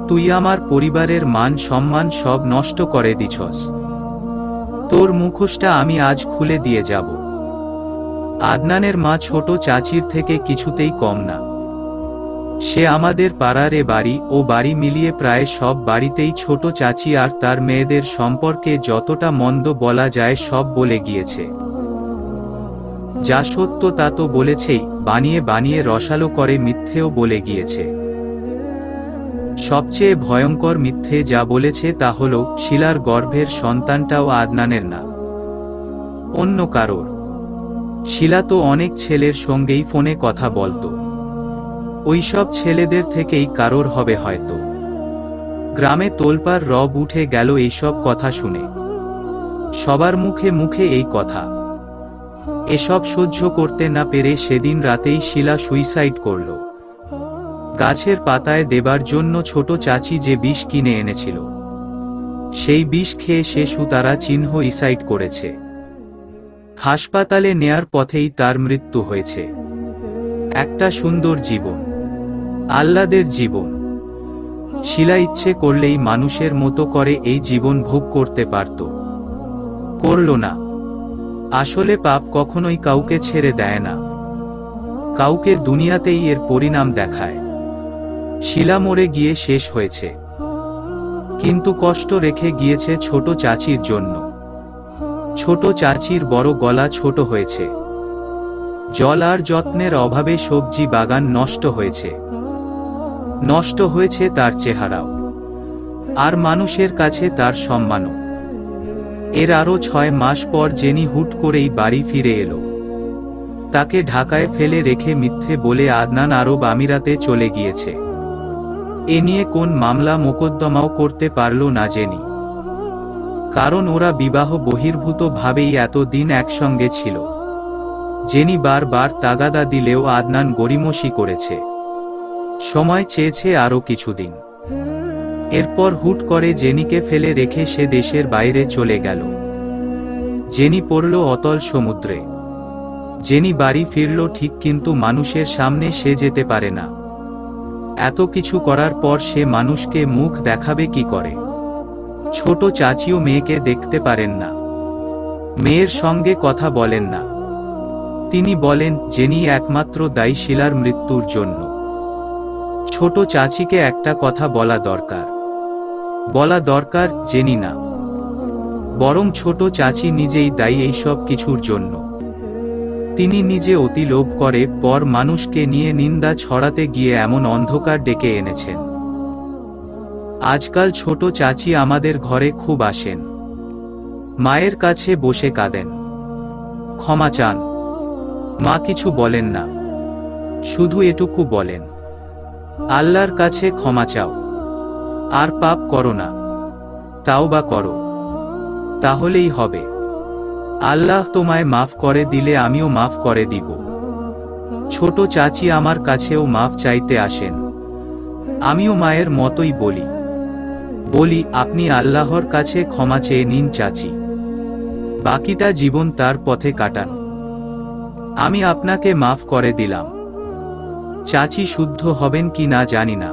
তুই আমার পরিবারের মান সম্মান সব নষ্ট করে দিছস। তোর মুখোশটা আমি আজ খুলে দিয়ে যাব। আদনানের মা ছোট চাচির থেকে কিছুতেই কম না। সে আমাদের পাড়ার এ বাড়ি ও বাড়ি মিলিয়ে প্রায় সব বাড়িতেই ছোট চাচি আর তার মেয়েদের সম্পর্কে যতটা মন্দ বলা যায় সব বলে গিয়েছে। যা সত্য তা তো বলেছেই, বানিয়ে বানিয়ে রসালো করে মিথ্যেও বলে গিয়েছে। সবচেয়ে ভয়ঙ্কর মিথ্যে যা বলেছে তা হল শিলার গর্ভের সন্তানটাও আদনানের না, অন্য কারোর। শিলা তো অনেক ছেলের সঙ্গেই ফোনে কথা বলতো, ওইসব ছেলেদের থেকেই কারোর হবে হয়তো। গ্রামে তোলপাড় রব উঠে গেল এইসব কথা শুনে। সবার মুখে মুখে এই কথা। এসব সহ্য করতে না পেরে সেদিন রাতেই শিলা সুইসাইড করল। গাছের পাতায় দেবার জন্য ছোট চাচি যে বিষ কিনে এনেছিল, সেই বিষ খেয়ে সে সুতারা চিহ্ন ইসাইড করেছে। হাসপাতালে নেয়ার পথেই তার মৃত্যু হয়েছে। একটা সুন্দর জীবন, আহ্লাদের জীবন। শিলা ইচ্ছে করলেই মানুষের মতো করে এই জীবন ভোগ করতে পারত, করল না। আসলে পাপ কখনোই কাউকে ছেড়ে দেয় না, কাউকে দুনিয়াতেই এর পরিণাম দেখায়। শিলা মরে গিয়ে শেষ হয়েছে, কিন্তু কষ্ট রেখে গিয়েছে ছোট চাচির জন্য। ছোট চাচির বড় গলা ছোট হয়েছে, জল আর যত্নের অভাবে সবজি বাগান নষ্ট হয়েছে, নষ্ট হয়েছে তার চেহারাও, আর মানুষের কাছে তার সম্মানও। এর আরো 6 মাস পর জেনি হুট করেই বাড়ি ফিরে এলো। তাকে ঢাকায় ফেলে রেখে মিথ্যে বলে আদনান আরব আমিরাতে চলে গিয়েছে। এ নিয়ে কোন মামলা মোকদ্দমাও করতে পারল না জেনি, কারণ ওরা বিবাহ বহির্ভূত ভাবেই এতদিন একসঙ্গে ছিল। জেনি বারবার তাগাদা দিলেও আদনান গড়িমসি করেছে, সময় চেয়েছে আরো কিছুদিন। এরপর হুট করে জেনিকে ফেলে রেখে সে দেশের বাইরে চলে গেল। জেনি পড়ল অতল সমুদ্রে। জেনি বাড়ি ফিরল ঠিক, কিন্তু মানুষের সামনে সে যেতে পারে না। এত কিছু করার পর সে মানুষকে মুখ দেখাবে কি করে? ছোট চাচিও মেয়েকে দেখতে পারেন না, মেয়ের সঙ্গে কথা বলেন না। তিনি বলেন জেনি একমাত্র দায়ী শিলার মৃত্যুর জন্য। ছোট চাচিকে একটা কথা বলা দরকার, জেনি না, বরং ছোট চাচি নিজেই দায়ী এইসব কিছুর জন্য। তিনি নিজে অতি লোভ করে পর মানুষকে নিয়ে নিন্দা ছড়াতে গিয়ে এমন অন্ধকার ডেকে এনেছেন। আজকাল ছোট চাচি আমাদের ঘরে খুব আসেন, মায়ের কাছে বসে কাঁদেন, ক্ষমা চান। মা কিছু বলেন না, শুধু এটুকু বলেন, আল্লাহর কাছে ক্ষমা চাও, আর পাপ করো না, তাওবা করো, তাহলেই হবে। আল্লাহ তোমায় মাফ করে দিলে আমিও মাফ করে দিব। ছোট চাচি আমার কাছেও মাফ চাইতে আসেন। আমিও মায়ের মতোই বলি আপনি আল্লাহর কাছে ক্ষমা চেয়ে নিন চাচি, বাকিটা জীবন তার পথে কাটান। আমি আপনাকে মাফ করে দিলাম। চাচি শুদ্ধ হবেন কি না জানি না,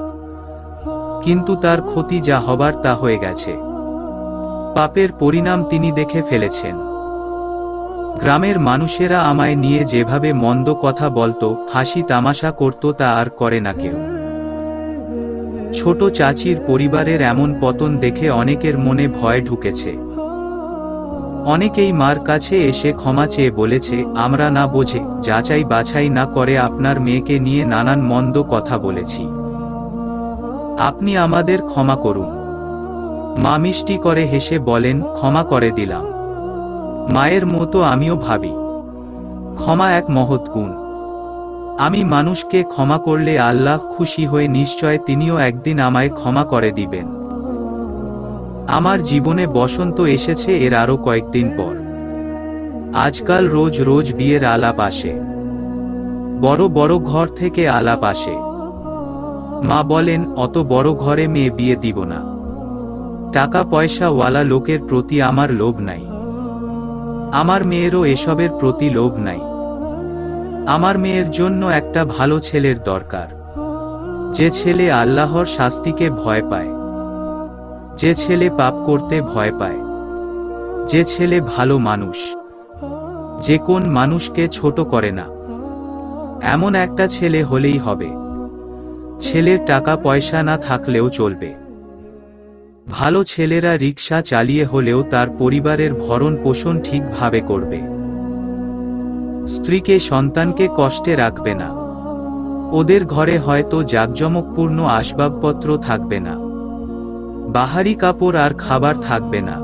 কিন্তু তার ক্ষতি যা হবার তা হয়ে গেছে। পাপের পরিণাম তিনি দেখে ফেলেছেন। গ্রামের মানুষেরা আমায় নিয়ে যেভাবে মন্দ কথা বলতো, হাসি তামাশা করত, তা আর করে না কেউ। ছোট চাচির পরিবারের এমন পতন দেখে অনেকের মনে ভয় ঢুকেছে। অনেকেই মার কাছে এসে ক্ষমা চেয়ে বলেছে, আমরা না বোঝে যাচাই বাছাই না করে আপনার মেয়েকে নিয়ে নানান মন্দ কথা বলেছি, আপনি আমাদের ক্ষমা করুন। মা মিষ্টি করে হেসে বলেন, ক্ষমা করে দিলাম। মায়ের মতো আমিও ভাবি, ক্ষমা এক মহৎ গুণ। আমি মানুষকে ক্ষমা করলে আল্লাহ খুশি হয়ে নিশ্চয় তিনিও একদিন আমায় ক্ষমা করে দিবেন। আমার জীবনে বসন্ত এসেছে এর আরো কয়েকদিন পর। আজকাল রোজ রোজ বিয়ের আলাপ আসে, বড় বড় ঘর থেকে আলাপ আসে। মা বলেন, অত বড় ঘরে মেয়ে বিয়ে দিব না। টাকা পয়সাওয়ালা লোকের প্রতি আমার লোভ নাই, আমার মেয়েরও এসবের প্রতি লোভ নাই। আমার মেয়ের জন্য একটা ভালো ছেলের দরকার, যে ছেলে আল্লাহর শাস্তিকে ভয় পায়, যে ছেলে পাপ করতে ভয় পায়, যে ছেলে ভালো মানুষ, যে কোন মানুষকে ছোট করে না, এমন একটা ছেলে হলেই হবে। ছেলের টাকা পয়সা না থাকলেও চলবে। ভালো ছেলেরা রিকশা চালিয়ে হলেও তার পরিবারের ভরণ পোষণ ঠিকভাবে করবে। স্ত্রীকে সন্তানকে কষ্টে রাখবে না। ওদের ঘরে হয়তো জাঁকজমকপূর্ণ আসবাবপত্র থাকবে না, বাহারি কাপড় আর খাবার থাকবে না,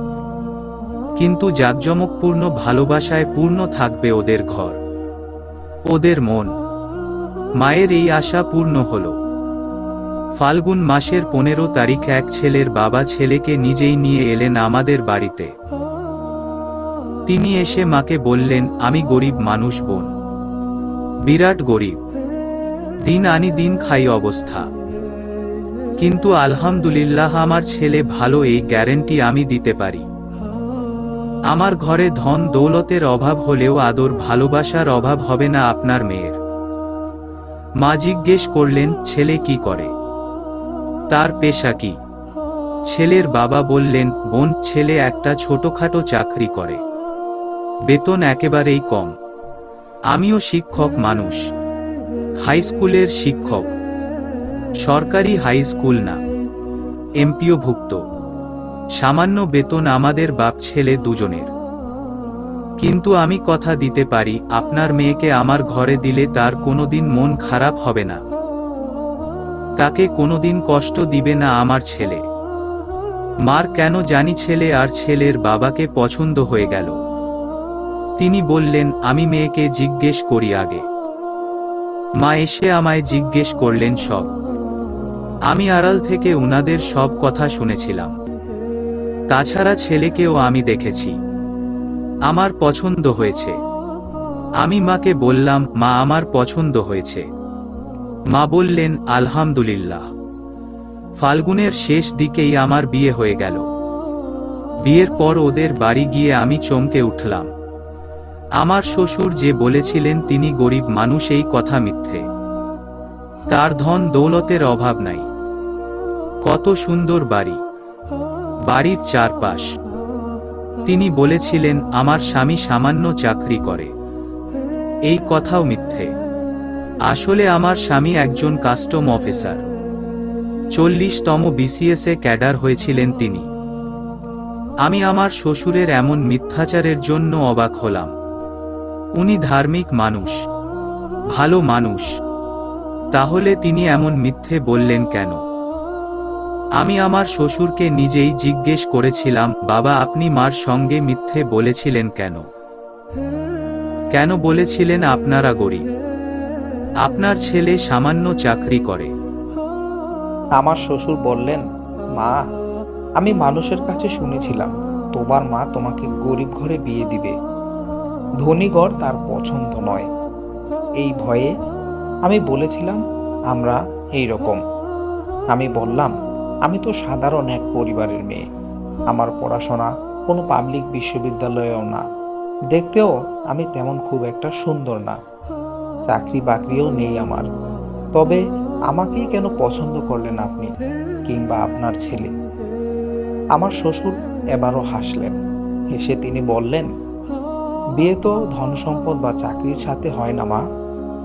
কিন্তু জাঁকজমকপূর্ণ ভালোবাসায় পূর্ণ থাকবে ওদের ঘর, ওদের মন। মায়ের এই আশা পূর্ণ হল। ফাল্গুন মাসের 15 তারিখ এক ছেলের বাবা ছেলেকে নিজেই নিয়ে এলেন আমাদের বাড়িতে। তিনি এসে মাকে বললেন, আমি গরিব মানুষ বোন, বিরাট গরিব, দিন আনি দিন খাই অবস্থা, কিন্তু আলহামদুলিল্লাহ আমার ছেলে ভালো, এই গ্যারেন্টি আমি দিতে পারি। আমার ঘরে ধন দৌলতের অভাব হলেও আদর ভালোবাসার অভাব হবে না আপনার মেয়ের। মা জিজ্ঞেস করলেন, ছেলে কি করে, তার পেশা কি? ছেলের বাবা বললেন, বোন, ছেলে একটা ছোটখাটো চাকরি করে, বেতন একেবারেই কম। আমিও শিক্ষক মানুষ, হাই স্কুলের শিক্ষক, সরকারি হাই স্কুল না, এমপিও ভুক্ত। সামান্য বেতন আমাদের বাপ ছেলে দুজনের, কিন্তু আমি কথা দিতে পারি আপনার মেয়েকে আমার ঘরে দিলে তার কোনোদিন মন খারাপ হবে না, তাকে কোনোদিন কষ্ট দিবে না আমার ছেলে। মার কেন জানি ছেলে আর ছেলের বাবাকে পছন্দ হয়ে গেল। তিনি বললেন, আমি মেয়েকে জিজ্ঞেস করি আগে। মা এসে আমায় জিজ্ঞেস করলেন সব। আমি আড়াল থেকে উনাদের সব কথা শুনেছিলাম। তাছাড়া ছেলেকেও আমি দেখেছি, আমার পছন্দ হয়েছে। আমি মাকে বললাম, মা আমার পছন্দ হয়েছে। মা বললেন, আলহামদুলিল্লাহ। ফাল্গুনের শেষ দিকেই আমার বিয়ে হয়ে গেল। বিয়ের পর ওদের বাড়ি গিয়ে আমি চমকে উঠলাম। আমার শ্বশুর যে বলেছিলেন তিনি গরিব মানুষ, এই কথা মিথ্যে। তার ধন দৌলতের অভাব নাই। কত সুন্দর বাড়ি, বাড়ির চারপাশ। তিনি বলেছিলেন আমার স্বামী সামান্য চাকরি করে, এই কথাও মিথ্যে। আসলে আমার স্বামী একজন কাস্টম অফিসার, 40তম BCS এ ক্যাডার হয়েছিলেন তিনি। আমি আমার শ্বশুরের এমন মিথ্যাচারের জন্য অবাক হলাম। উনি ধার্মিক মানুষ, ভালো মানুষ, তাহলে তিনি এমন মিথ্যে বললেন কেন? আমি আমার শ্বশুরকে নিজেই জিজ্ঞেস করেছিলাম, বাবা আপনি মার সঙ্গে মিথ্যে বলেছিলেন কেন? কেন বলেছিলেন আপনারা গরিব, আপনার ছেলে সামান্য চাকরি করে? আমার শ্বশুর বললেন, মা, আমি মানুষের কাছে শুনেছিলাম তোমার মা তোমাকে গরিব ঘরে বিয়ে দিবে, ধনী ঘর তার পছন্দ নয়। এই ভয়ে আমি বলেছিলাম আমরা এই রকম। আমি বললাম, আমি তো সাধারণ এক পরিবারের মেয়ে, আমার পড়াশোনা কোনো পাবলিক বিশ্ববিদ্যালয়েও না, দেখতেও আমি তেমন খুব একটা সুন্দর না, চাকরি বাকরিও নেই আমার। তবে আমাকেই কেন পছন্দ করলেন আপনি কিংবা আপনার ছেলে? আমার শ্বশুর এবারও হাসলেন। হেসে তিনি বললেন, বিয়ে তো ধন সম্পদ বা চাকরির সাথে হয় না মা,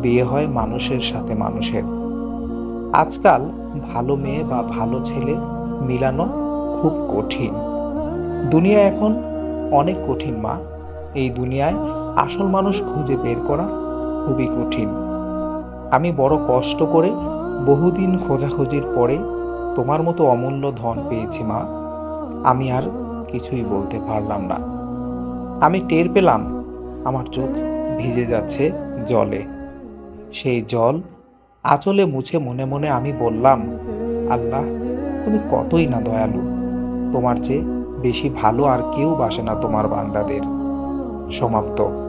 বিয়ে হয় মানুষের সাথে মানুষের। আজকাল ভালো মেয়ে বা ভালো ছেলে মিলানো খুব কঠিন। দুনিয়া এখন অনেক কঠিন মা। এই দুনিয়ায় আসল মানুষ খুঁজে বের করা খুবই কঠিন। আমি বড় কষ্ট করে বহুদিন খোঁজাখুঁজির পরে তোমার মতো অমূল্য ধন পেয়েছি মা। আমি আর কিছুই বলতে পারলাম না। আমি টের পেলাম আমার চোখ ভিজে যাচ্ছে জলে। সেই জল আঁচলে মুছে মনে মনে আমি বললাম, আল্লাহ, তুমি কতই না দয়ালু। তোমার চেয়ে বেশি ভালো আর কেউ বাসে না তোমার বান্দাদের। সমাপ্ত।